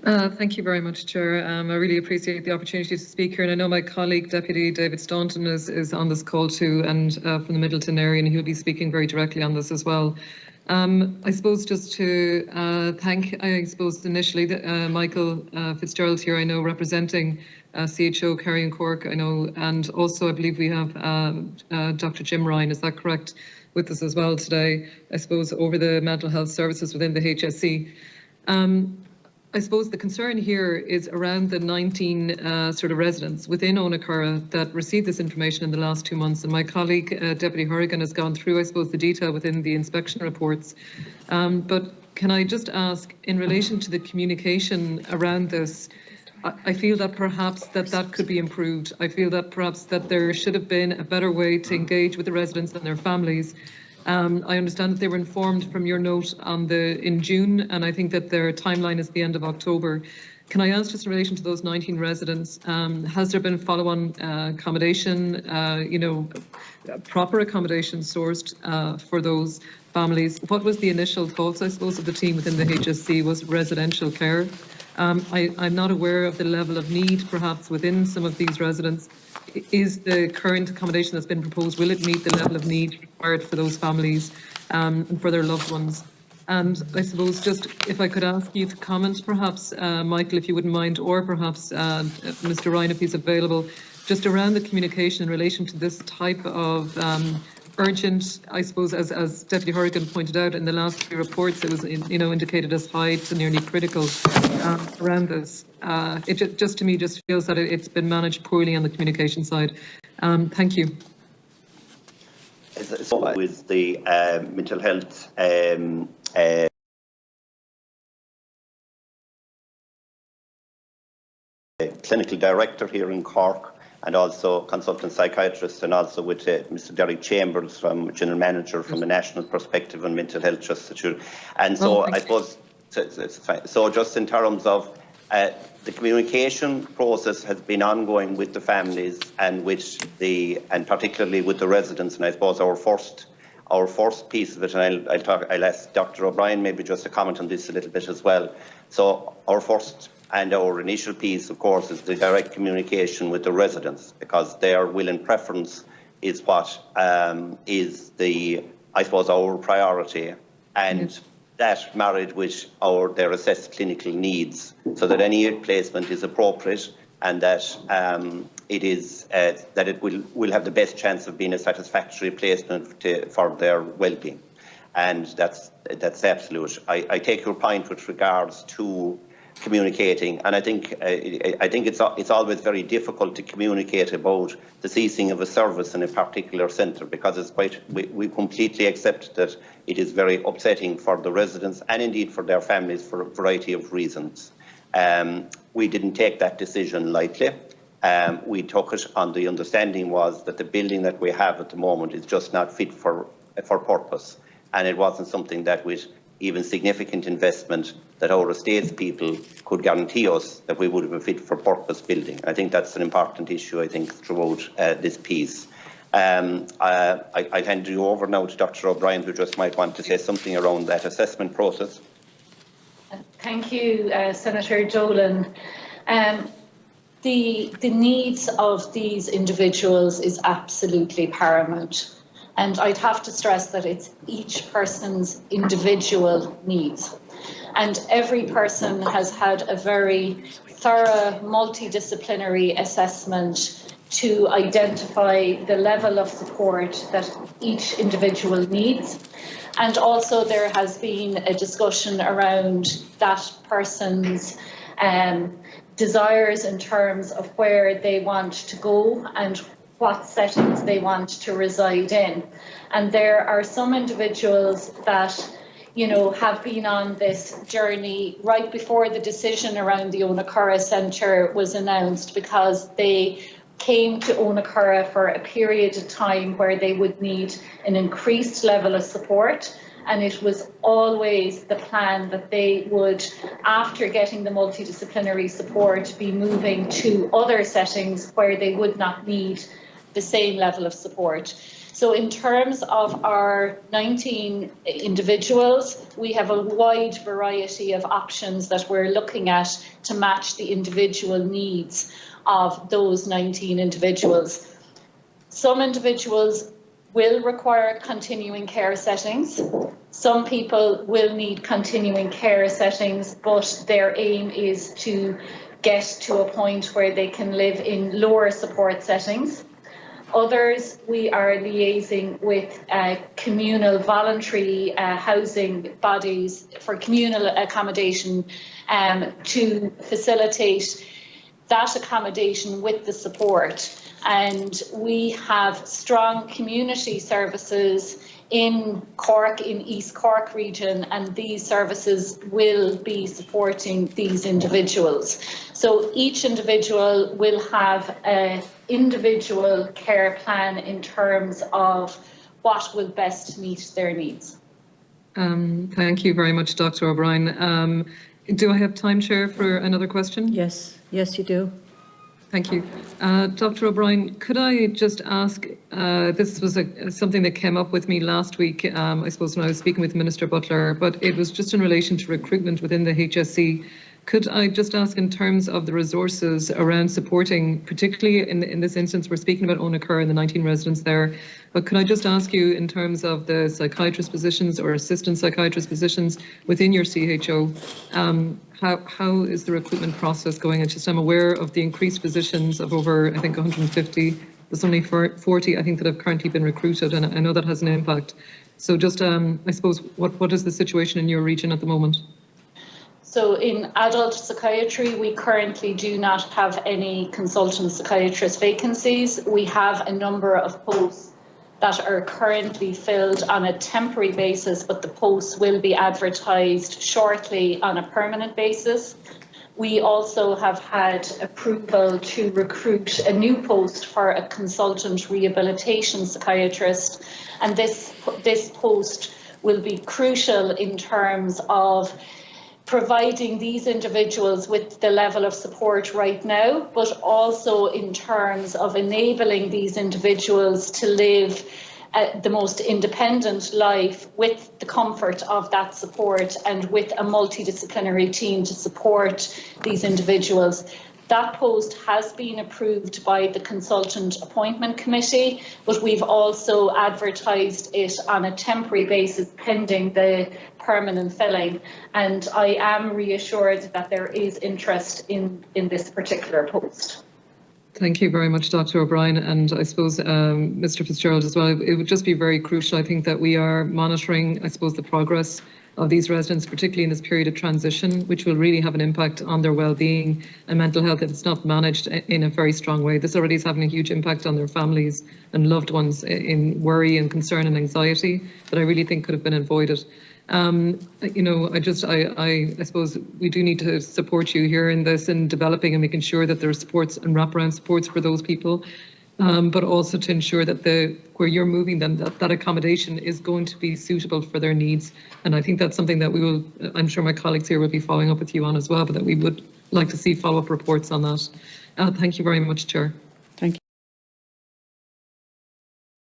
Thank you very much, Chair. I really appreciate the opportunity to speak here, and I know my colleague, Deputy David Staunton, is on this call too, and from the Middleton area, and he'll be speaking very directly on this as well. I suppose just to thank, initially Michael Fitzgerald here, I know, representing CHO Kerry and Cork, I know, and also I believe we have Dr. Jim Ryan, is that correct, with us as well today, I suppose, over the mental health services within the HSE. I suppose the concern here is around the 19 sort of residents within Oireachtas that received this information in the last 2 months. And my colleague, Deputy Horrigan, has gone through, I suppose, the detail within the inspection reports. But can I just ask, in relation to the communication around this, I feel that perhaps that could be improved. I feel that perhaps that there should have been a better way to engage with the residents and their families. I understand that they were informed from your note in June, and I think that their timeline is the end of October. Can I ask, just in relation to those 19 residents, has there been follow-on accommodation, proper accommodation sourced for those families? What was the initial thoughts, I suppose, of the team within the HSC? Was residential care? I'm not aware of the level of need, perhaps, within some of these residents. Is the current accommodation that's been proposed, will it meet the level of need required for those families and for their loved ones? And I suppose just if I could ask you to comment, perhaps, Michael, if you wouldn't mind, or perhaps Mr. Ryan, if he's available, just around the communication in relation to this type of urgent, I suppose, as Deputy Horrigan pointed out in the last 3 reports, it was indicated as high to nearly critical around this. It just to me just feels that it's been managed poorly on the communication side. Thank you. So with the mental health clinical director here in Cork, and also consultant psychiatrist, and also with Mr. Derek Chambers, from General Manager from the National Perspective on Mental Health Institute. And so I suppose, so just in terms of the communication process has been ongoing with the families and and particularly with the residents. And I suppose our first piece of it, and I'll ask Dr. O'Brien maybe just to comment on this a little bit as well. So our first and our initial piece, of course, is the direct communication with the residents, because their will and preference is what is I suppose, our priority, and that married with their assessed clinical needs, so that any placement is appropriate and that it will have the best chance of being a satisfactory placement for their well-being, and that's absolute. I take your point with regards to communicating, and I think it's always very difficult to communicate about the ceasing of a service in a particular centre, because it's we completely accept that it is very upsetting for the residents and indeed for their families for a variety of reasons. We didn't take that decision lightly. We took it on the understanding was that the building that we have at the moment is just not fit for purpose, and it wasn't something that with even significant investment that our estates people could guarantee us that we would have a fit for purpose building. I think that's an important issue, I think, throughout this piece. I hand you over now to Dr. O'Brien, who just might want to say something around that assessment process. Thank you, Senator Dolan. The needs of these individuals is absolutely paramount. And I'd have to stress that it's each person's individual needs. And every person has had a very thorough multidisciplinary assessment to identify the level of support that each individual needs. And also there has been a discussion around that person's desires in terms of where they want to go and what settings they want to reside in. And there are some individuals that, have been on this journey right before the decision around the Oireachtas Centre was announced, because they came to Oireachtas for a period of time where they would need an increased level of support. And it was always the plan that they would, after getting the multidisciplinary support, be moving to other settings where they would not need the same level of support. So in terms of our 19 individuals, we have a wide variety of options that we're looking at to match the individual needs of those 19 individuals. Some individuals will require continuing care settings. Some people will need continuing care settings, but their aim is to get to a point where they can live in lower support settings. Others, we are liaising with communal voluntary housing bodies for communal accommodation to facilitate that accommodation with the support. And we have strong community services in Cork, in East Cork region, and these services will be supporting these individuals. So each individual will have an individual care plan in terms of what will best meet their needs. Thank you very much, Dr. O'Brien. Do I have time, Chair, for another question? Yes, yes, you do. Thank you. Dr. O'Brien, could I just ask, this was something that came up with me last week, I suppose when I was speaking with Minister Butler, but it was just in relation to recruitment within the HSE. Could I just ask in terms of the resources around supporting, particularly in this instance, we're speaking about Oireachtas and the 19 residents there, but could I just ask you in terms of the psychiatrist positions or assistant psychiatrist positions within your CHO, how is the recruitment process going? It's just I'm aware of the increased positions of over, I think, 150. There's only 40, I think, that have currently been recruited, and I know that has an impact. So just, I suppose, what is the situation in your region at the moment? So in adult psychiatry, we currently do not have any consultant psychiatrist vacancies. We have a number of posts that are currently filled on a temporary basis, but the posts will be advertised shortly on a permanent basis. We also have had approval to recruit a new post for a consultant rehabilitation psychiatrist, and this post will be crucial in terms of providing these individuals with the level of support right now, but also in terms of enabling these individuals to live the most independent life with the comfort of that support and with a multidisciplinary team to support these individuals. That post has been approved by the Consultant Appointment Committee, but we've also advertised it on a temporary basis pending the permanent filling. And I am reassured that there is interest in this particular post. Thank you very much, Dr. O'Brien. And I suppose Mr. Fitzgerald as well, it would just be very crucial, I think, that we are monitoring, I suppose, the progress of these residents, particularly in this period of transition, which will really have an impact on their well-being and mental health if it's not managed in a very strong way. This already is having a huge impact on their families and loved ones in worry and concern and anxiety that I really think could have been avoided. You know, I suppose we do need to support you here in this, in developing and making sure that there are supports and wraparound supports for those people. But also to ensure that where you're moving them, that accommodation is going to be suitable for their needs. And I think that's something that we will, I'm sure my colleagues here will be following up with you on as well, but that we would like to see follow-up reports on that. Thank you very much, Chair.